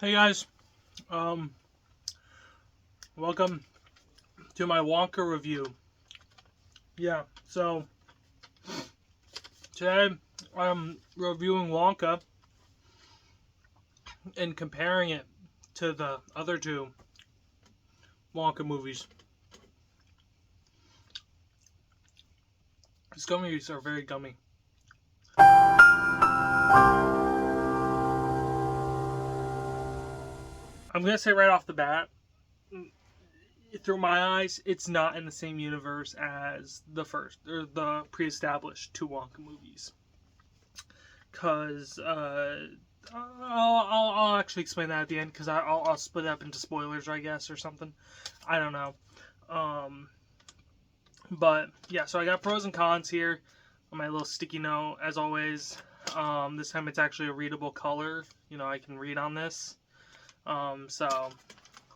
Hey guys, um, welcome to my Wonka review. So today I'm reviewing Wonka and comparing it to the other two Wonka movies. These gummies are very gummy. I'm gonna say right off the bat, through my eyes, it's not in the same universe as the first or the pre-established two Wonka movies. Cause I'll actually explain that at the end because I'll split it up into spoilers, I guess, or something. I don't know. Um, but yeah, so I got pros and cons here on my little sticky note, as always. This time it's actually a readable color. I can read on this. So,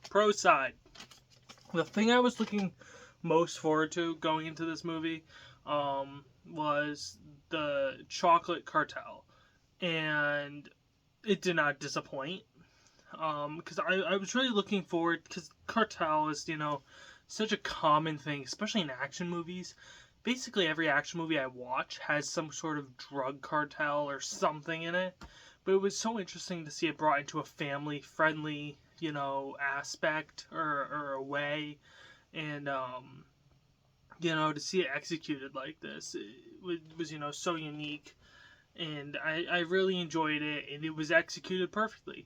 pro side. The thing I was looking most forward to going into this movie was the chocolate cartel. And it did not disappoint. Because I was really looking forward, because cartel is, such a common thing, especially in action movies. Basically, every action movie I watch has some sort of drug cartel or something in it. But it was so interesting to see it brought into a family-friendly, aspect or a way. And, to see it executed like this, it was so unique. And I really enjoyed it, and it was executed perfectly.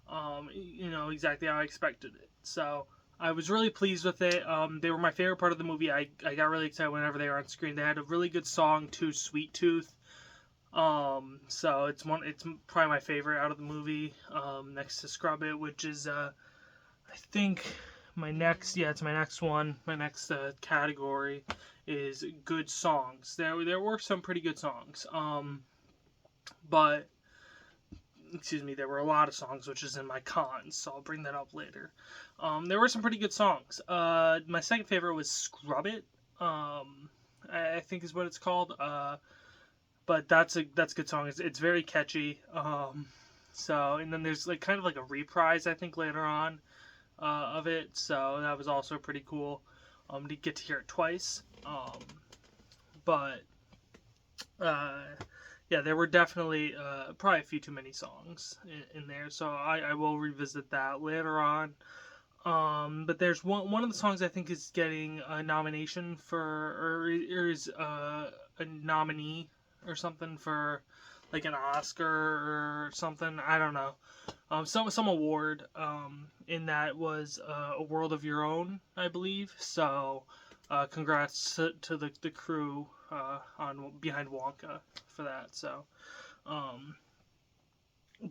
Exactly how I expected it. So I was really pleased with it. They were my favorite part of the movie. I got really excited whenever they were on screen. They had a really good song too, "Sweet Tooth." So it's probably my favorite out of the movie. Next to Scrub It, which is I think it's my next one. My next category is good songs. There were some pretty good songs. But there were a lot of songs, which is in my cons, so I'll bring that up later. There were some pretty good songs. My second favorite was "Scrub It," I think is what it's called. But that's a good song. It's very catchy. And then there's kind of like a reprise, I think, later on of it. So that was also pretty cool. To get to hear it twice. But yeah, there were definitely probably a few too many songs in there, so I will revisit that later on. But there's one of the songs I think is getting a nomination for, or is a nominee or something for like an Oscar or something. I don't know. Some award. In that was A World of Your Own, I believe. So, congrats to the crew on behind Wonka for that. So,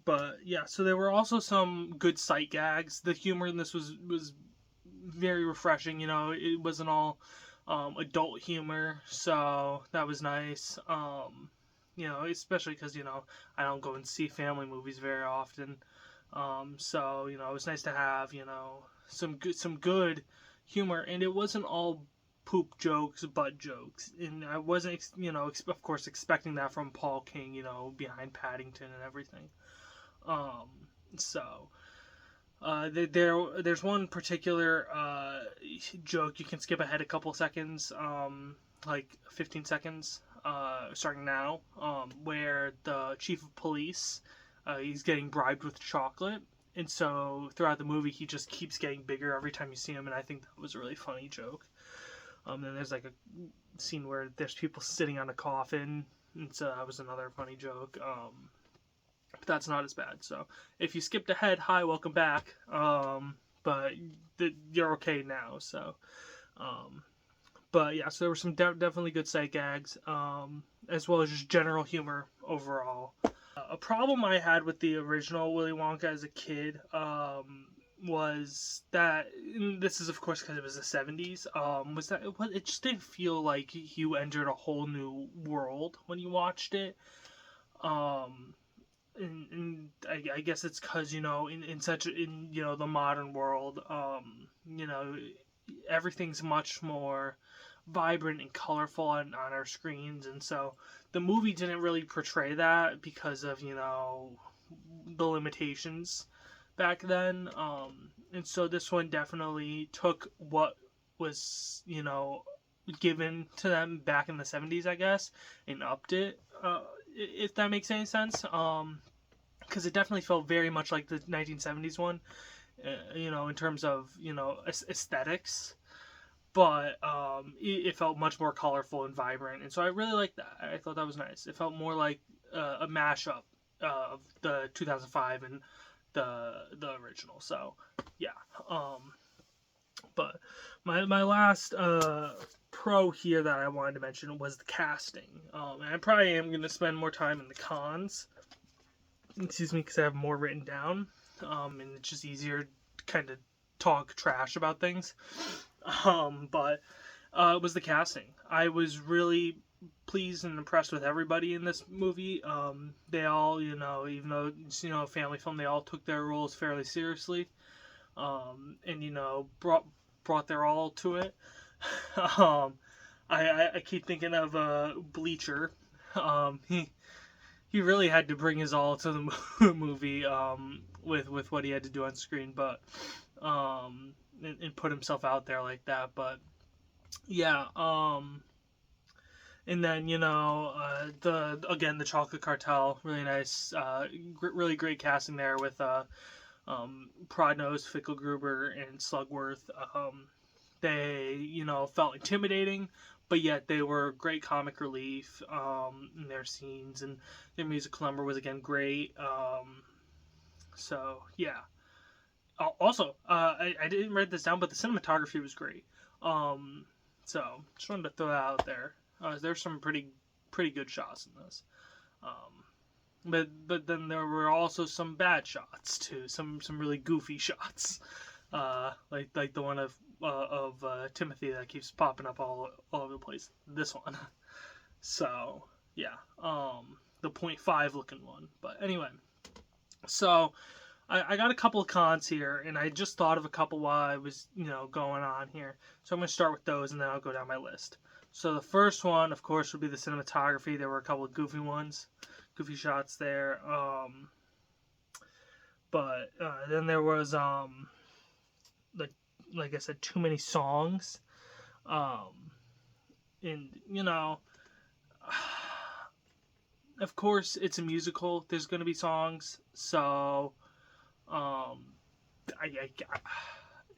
but yeah, so there were also some good sight gags. The humor in this was very refreshing. It wasn't all adult humor, so that was nice. Especially because I don't go and see family movies very often. So it was nice to have some good humor, and it wasn't all poop jokes, butt jokes, and I wasn't of course expecting that from Paul King, behind Paddington and everything. Um, so there's one particular joke you can skip ahead a couple seconds, like 15 seconds, starting now, where the chief of police, he's getting bribed with chocolate, and so throughout the movie he just keeps getting bigger every time you see him, and I think that was a really funny joke. Then there's like a scene where there's people sitting on a coffin, and so that was another funny joke. But that's not as bad. So if you skipped ahead, hi, welcome back. But you're okay now. So, but yeah, so there were some definitely good sight gags, as well as just general humor overall. A problem I had with the original Willy Wonka as a kid was that, and this is of course because it was the 70s, was that it just didn't feel like you entered a whole new world when you watched it. And I guess it's because in the modern world, everything's much more vibrant and colorful on our screens, and so the movie didn't really portray that because of the limitations back then. And so this one definitely took what was, given to them back in the 70s, I guess, and upped it, if that makes any sense. Because it definitely felt very much like the 1970s one, in terms of, aesthetics. But it felt much more colorful and vibrant. And so I really liked that. I thought that was nice. It felt more like a mashup of the 2005 and the original. So yeah. But my last pro here that I wanted to mention was the casting. And I probably am going to spend more time in the cons. Excuse me, because I have more written down. And it's just easier to kind of talk trash about things. But it was the casting. I was really pleased and impressed with everybody in this movie. They all, even though it's, a family film, they all took their roles fairly seriously. And brought their all to it. I keep thinking of Bleacher. He really had to bring his all to the movie with what he had to do on screen, but and put himself out there like that. But yeah, and then the Chocolate Cartel, really nice, really great casting there with Prodnose, Fickelgruber, and Slugworth. They felt intimidating, but yet they were great comic relief in their scenes, and their musical number was again great. So yeah. Also, I didn't write this down, but the cinematography was great. So just wanted to throw that out there. There's some pretty good shots in this. But then there were also some bad shots too. Some really goofy shots, like the one of Timothy that keeps popping up all over the place. This one. So yeah, the .5 looking one. But anyway, so I got a couple of cons here, and I just thought of a couple while I was going on here. So I'm gonna start with those, and then I'll go down my list. So the first one, of course, would be the cinematography. There were a couple of goofy shots there. But then there was like I said, too many songs. And of course, it's a musical. There's gonna be songs, so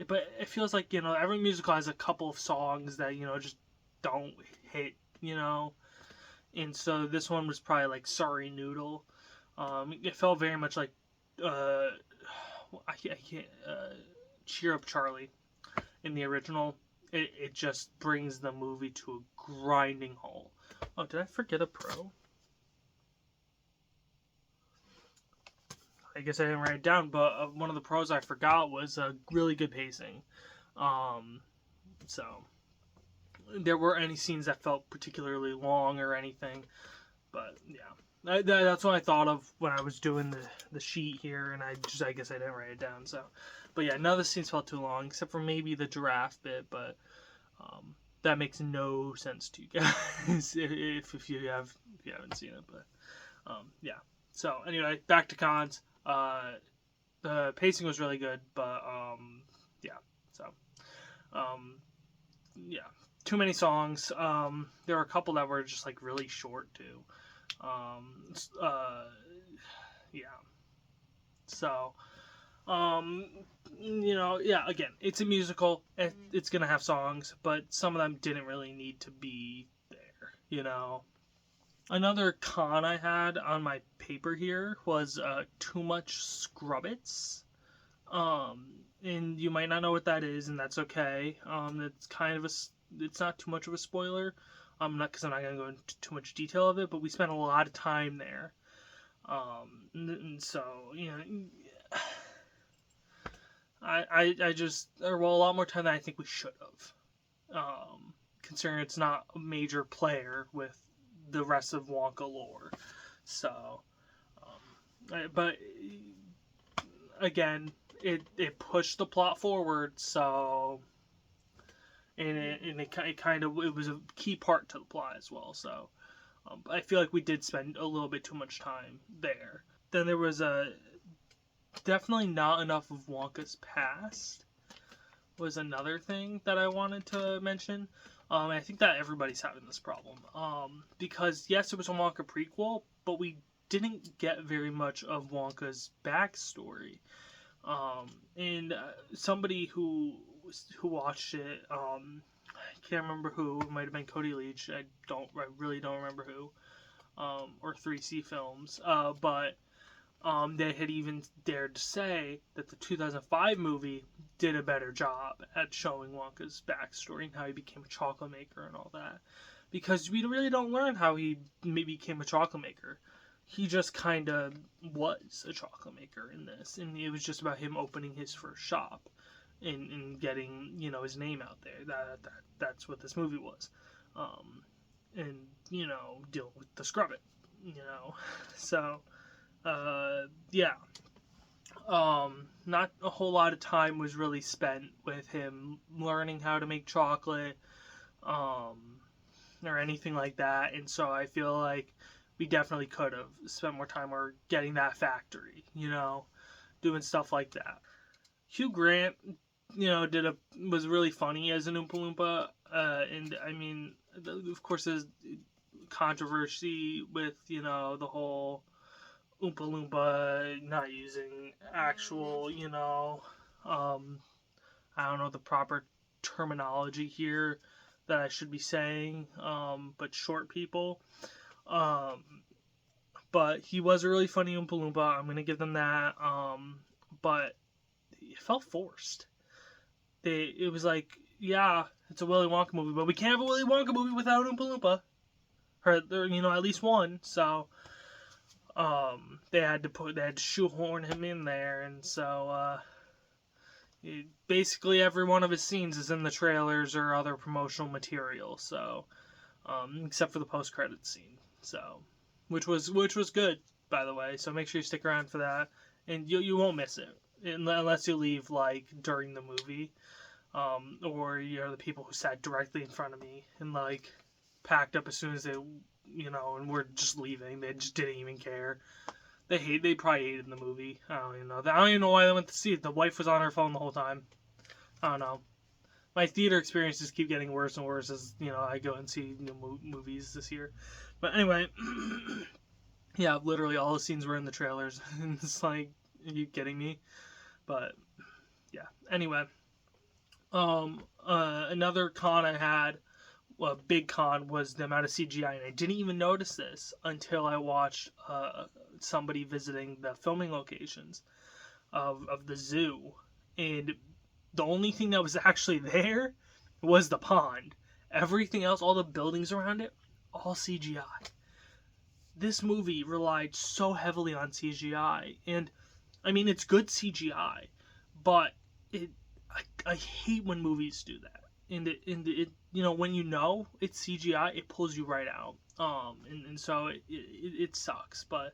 but it feels like every musical has a couple of songs that just don't hit, and so this one was probably like Sorry Noodle. It felt very much like I can't Cheer Up Charlie in the original. It just brings the movie to a grinding halt. Oh, did I forget a pro? I guess I didn't write it down, but one of the pros I forgot was really good pacing. So there were any scenes that felt particularly long or anything, but yeah, that's what I thought of when I was doing the sheet here, and I guess I didn't write it down. So, but yeah, none of the scenes felt too long, except for maybe the giraffe bit, but that makes no sense to you guys if you haven't seen it. But yeah. So anyway, back to cons. The pacing was really good, but yeah. So yeah, too many songs. There were a couple that were just like really short too. Yeah. So yeah. Again, it's a musical. It's gonna have songs, but some of them didn't really need to be there. Another con I had on my paper here was too much Scrubbits. And you might not know what that is, and that's okay. It's kind of it's not too much of a spoiler. Because I'm not gonna go into too much detail of it, but we spent a lot of time there. And so I just a lot more time than I think we should have. Considering it's not a major player with the rest of Wonka lore. So, but again, it pushed the plot forward. So, and it was a key part to the plot as well. So, I feel like we did spend a little bit too much time there. Then there was definitely not enough of Wonka's past was another thing that I wanted to mention. I think that everybody's having this problem. Because yes, it was a Wonka prequel, but we didn't get very much of Wonka's backstory. And somebody who watched it, I can't remember who. It might have been Cody Leach. I really don't remember who. Or 3C Films. But they had even dared to say that the 2005 movie did a better job at showing Wonka's backstory and how he became a chocolate maker and all that. Because we really don't learn how he became a chocolate maker. He just kind of was a chocolate maker in this. And it was just about him opening his first shop and getting, his name out there. That's what this movie was. And, dealing with the scrub it, So, yeah. Not a whole lot of time was really spent with him learning how to make chocolate, or anything like that. And so I feel like we definitely could have spent more time or getting that factory, doing stuff like that. Hugh Grant, was really funny as an Oompa Loompa. And I mean, of course, there's controversy with, the whole Oompa Loompa not using actual, I don't know the proper terminology here that I should be saying, but short people. But he was a really funny Oompa Loompa. I'm going to give them that. But it felt forced. It was like, yeah, it's a Willy Wonka movie, but we can't have a Willy Wonka movie without Oompa Loompa. Or, at least one. So, they had to shoehorn him in there, and so, basically every one of his scenes is in the trailers or other promotional material. So, except for the post-credits scene. So, which was good, by the way. So make sure you stick around for that, and you won't miss it unless you leave like during the movie, or you're the people who sat directly in front of me and like packed up as soon as they, and were just leaving. They just didn't even care. They probably hated the movie. I don't even know. I don't even know why they went to see it. The wife was on her phone the whole time. I don't know. My theater experiences keep getting worse and worse as, I go and see new movies this year. But anyway, yeah, literally all the scenes were in the trailers. And it's like, are you kidding me? But, yeah. Anyway, another con I had, a big con, was the amount of CGI. And I didn't even notice this until I watched somebody visiting the filming locations of the zoo. And the only thing that was actually there was the pond. Everything else, all the buildings around it, all CGI. This movie relied so heavily on CGI. And, I mean, it's good CGI. But I hate when movies do that. And it when it's CGI, it pulls you right out. And so it sucks. But,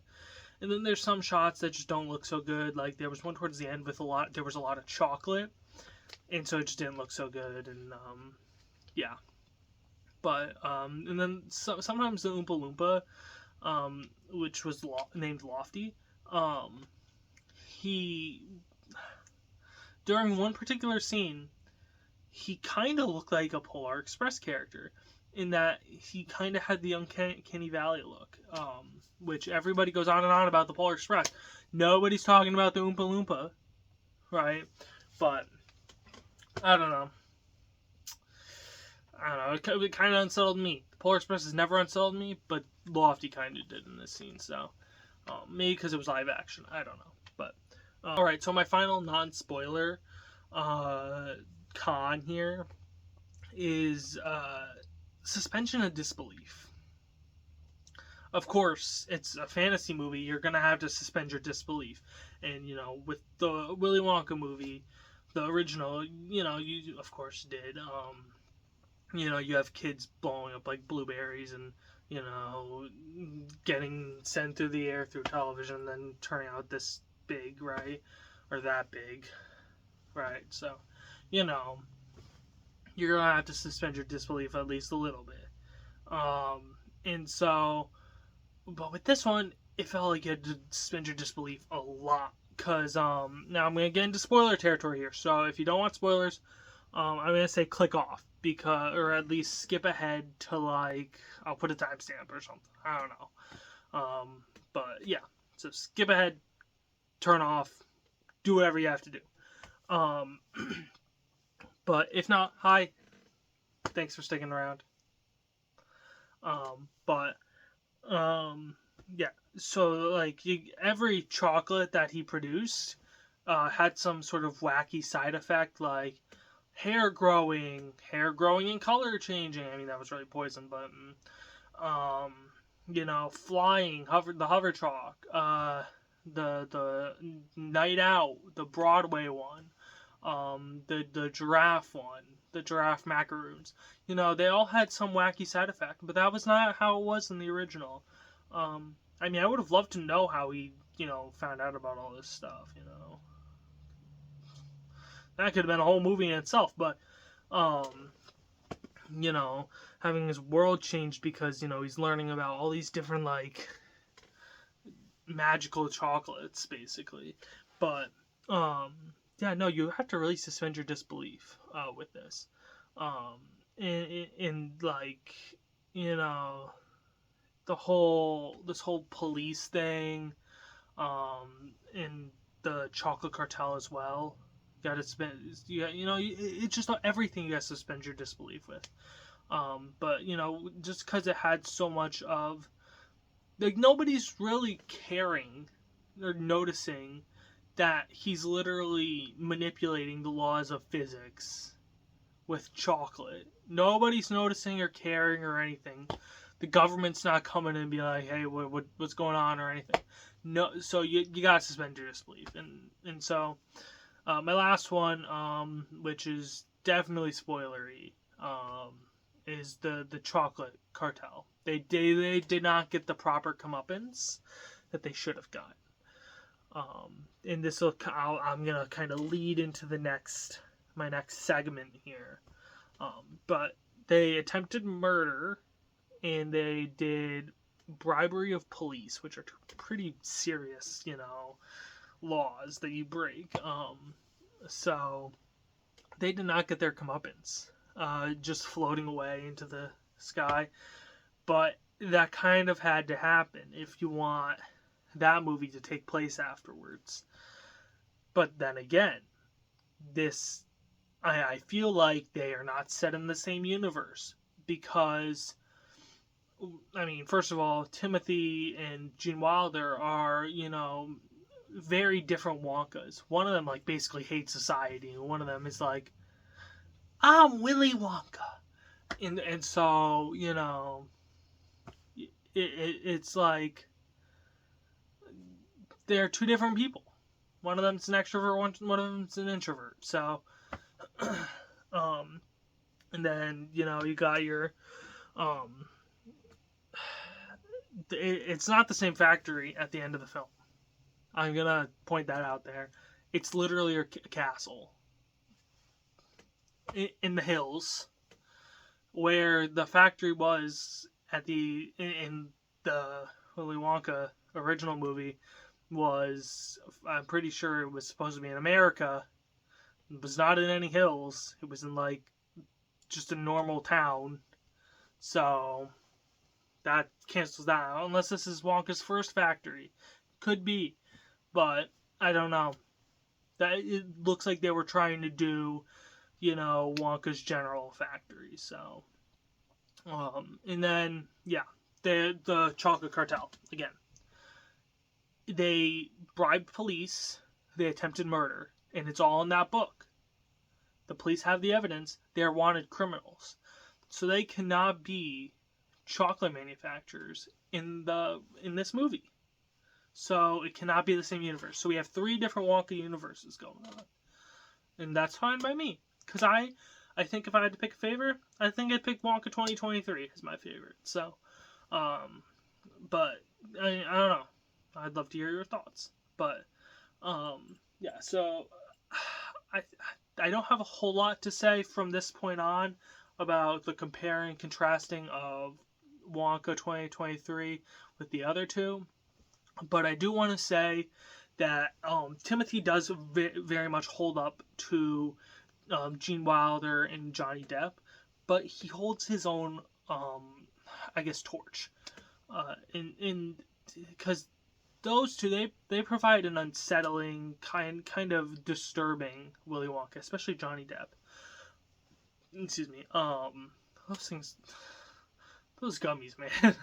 and then there's some shots that just don't look so good. Like, there was one towards the end with there was a lot of chocolate. And so it just didn't look so good. And, yeah. But, and then sometimes the Oompa Loompa, which was named Lofty, during one particular scene, he kind of looked like a Polar Express character, in that he kind of had the Uncanny Valley look, which everybody goes on and on about the Polar Express. Nobody's talking about the Oompa Loompa, right? But, I don't know. It kind of unsettled me. The Polar Express has never unsettled me, but Lofty kind of did in this scene, so maybe because it was live action, I don't know. But alright, so my final non-spoiler con here is suspension of disbelief. Of course, it's a fantasy movie, you're going to have to suspend your disbelief. And, with the Willy Wonka movie, the original, you of course did. You have kids blowing up like blueberries and, getting sent through the air through television and then turning out this big, right? Or that big, right? So, you're going to have to suspend your disbelief at least a little bit. And so, but with this one, it felt like you had to suspend your disbelief a lot. because now I'm gonna get into spoiler territory here. So if you don't want spoilers, I'm gonna say click off, because, or at least skip ahead to, like, I'll put a timestamp or something. I don't know. But yeah, so skip ahead, turn off, do whatever you have to do. But if not, hi, thanks for sticking around. But yeah, so like every chocolate that he produced had some sort of wacky side effect, like hair growing and color changing. I mean, that was really poison, but flying, the hover chalk, the night out, the Broadway one, the giraffe one, the giraffe macaroons. They all had some wacky side effect, but that was not how it was in the original. I mean, I would have loved to know how he, found out about all this stuff. That could have been a whole movie in itself, but having his world changed because he's learning about all these different, like, magical chocolates, basically. But yeah, no, you have to really suspend your disbelief with this. In like, this whole police thing, and the chocolate cartel as well. You gotta spend, it's just everything you gotta suspend your disbelief with. But just because it had so much of, like, nobody's really caring or noticing that he's literally manipulating the laws of physics with chocolate. Nobody's noticing or caring or anything. The government's not coming and be like, hey, what's going on or anything. No, so you gotta suspend your disbelief. And so my last one, which is definitely spoilery, is the chocolate cartel. They did not get the proper comeuppance that they should have gotten. And this will, I'm gonna kind of lead into my next segment here. But they attempted murder, and they did bribery of police, which are pretty serious, laws that you break. So they did not get their comeuppance, just floating away into the sky. But that kind of had to happen if you want that movie to take place afterwards. But then again, I feel like they are not set in the same universe, because, I mean, first of all, Timothy and Gene Wilder are, very different Wonkas. One of them, like, basically hates society, and one of them is like, I'm Willy Wonka. And so, it's like, they're two different people. One of them's an extrovert, one of them's an introvert. So, and then, you got your, it's not the same factory at the end of the film. I'm gonna point that out there. It's literally a castle in the hills, where the factory was in the Willy Wonka original movie was, I'm pretty sure it was supposed to be in America. It was not in any hills. It was in, like, just a normal town. So that cancels that out, unless this is Wonka's first factory. Could be, but I don't know. That it looks like they were trying to do, Wonka's general factory. So, and then yeah, the chocolate cartel again. They bribed police. They attempted murder, and it's all in that book. The police have the evidence. They're wanted criminals, so they cannot be chocolate manufacturers in this movie. So it cannot be the same universe. So we have 3 different Wonka universes going on, and that's fine by me. Because I think if I had to pick a favorite, I think I'd pick Wonka 2023 as my favorite. So, but I don't know. I'd love to hear your thoughts. But yeah. So I don't have a whole lot to say from this point on about the comparing and contrasting of Wonka 2023 with the other two. But I do want to say that Timothy does very much hold up to Gene Wilder and Johnny Depp, but he holds his own, I guess, torch. In because those two, they provide an unsettling, kind of disturbing Willy Wonka, especially Johnny Depp. Excuse me. Those things, those gummies, man.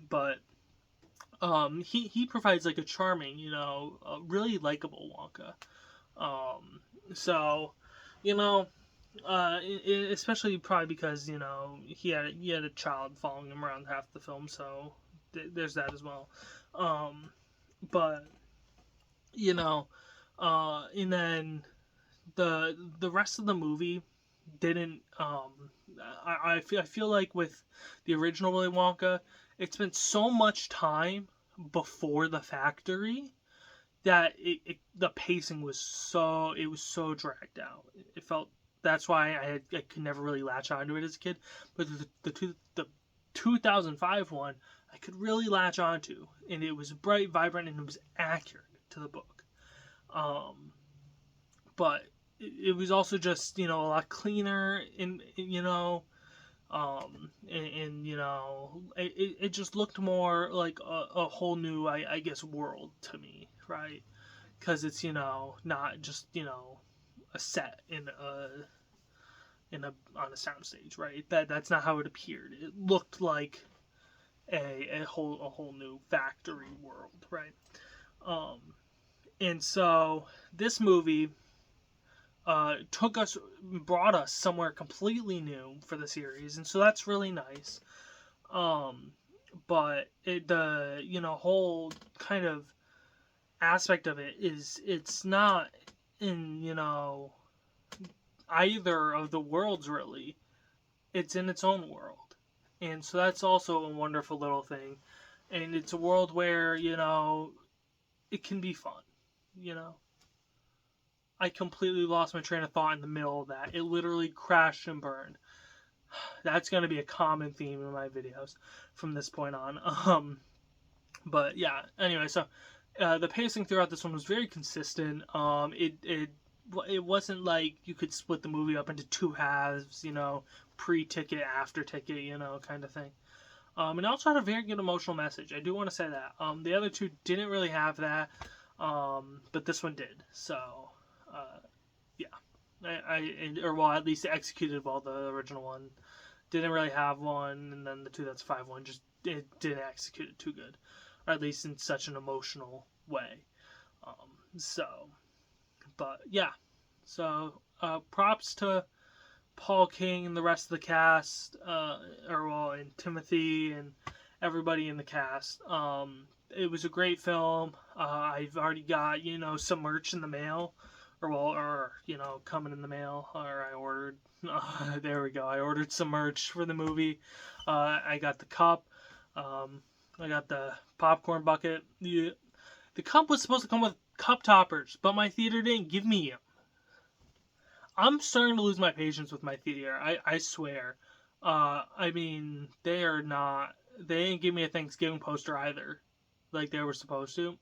But he provides like a charming, a really likable Wonka. So, you know, especially probably because he had a child following him around half the film, so there's that as well. But and then the rest of the movie didn't. I feel like with the original Willy Wonka, it spent so much time before the factory that the pacing was so dragged out. It felt that's why I could never really latch onto it as a kid. But the 2005 one I could really latch onto, and it was bright, vibrant, and it was accurate to the book. But it was also just a lot cleaner, and it just looked more like a whole new I guess world to me, right? Because it's not just a set on a soundstage, right? That's not how it appeared. It looked like a whole new factory world, right? And so this movie brought us somewhere completely new for the series, and so that's really nice. But the whole kind of aspect of it is it's not in either of the worlds really. It's in its own world, and so that's also a wonderful little thing. And it's a world where it can be fun. I completely lost my train of thought in the middle of that. It literally crashed and burned. That's going to be a common theme in my videos from this point on. But yeah, anyway, so the pacing throughout this one was very consistent. It wasn't like you could split the movie up into two halves, pre-ticket, after ticket, kind of thing. And it also had a very good emotional message. I do want to say that. The other two didn't really have that, but this one did. So, yeah. Well, at least it executed well. The original one didn't really have one, and then the 2005 one just it didn't execute it too good, or at least in such an emotional way. But yeah, so props to Paul King and the rest of the cast, and Timothy and everybody in the cast. It was a great film. I've already got some merch in the mail, or coming in the mail, or I ordered. There we go. I ordered some merch for the movie. I got the cup. I got the popcorn bucket. The cup was supposed to come with cup toppers, but my theater didn't give me them. I'm starting to lose my patience with my theater. I swear. I mean, they didn't give me a Thanksgiving poster either, like they were supposed to.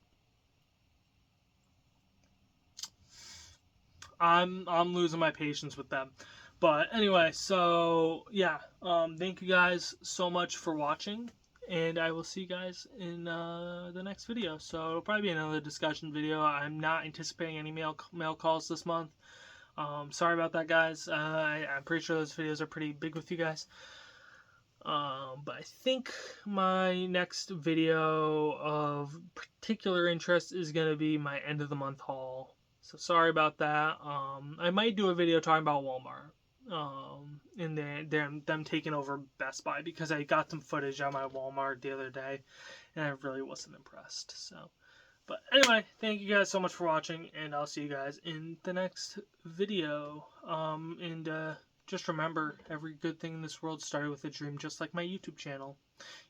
I'm losing my patience with them. But anyway, so yeah, thank you guys so much for watching, and I will see you guys in the next video. So it'll probably be another discussion video. I'm not anticipating any mail calls this month. Sorry about that, guys. I'm pretty sure those videos are pretty big with you guys. But I think my next video of particular interest is going to be my end of the month haul. So sorry about that. I might do a video talking about Walmart. And them taking over Best Buy, because I got some footage on my Walmart the other day, and I really wasn't impressed. So, but anyway, thank you guys so much for watching, and I'll see you guys in the next video. And just remember, every good thing in this world started with a dream, just like my YouTube channel,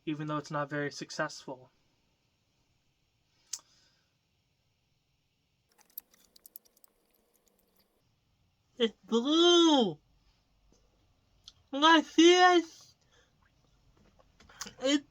even though it's not very successful. It's blue! I see it! It's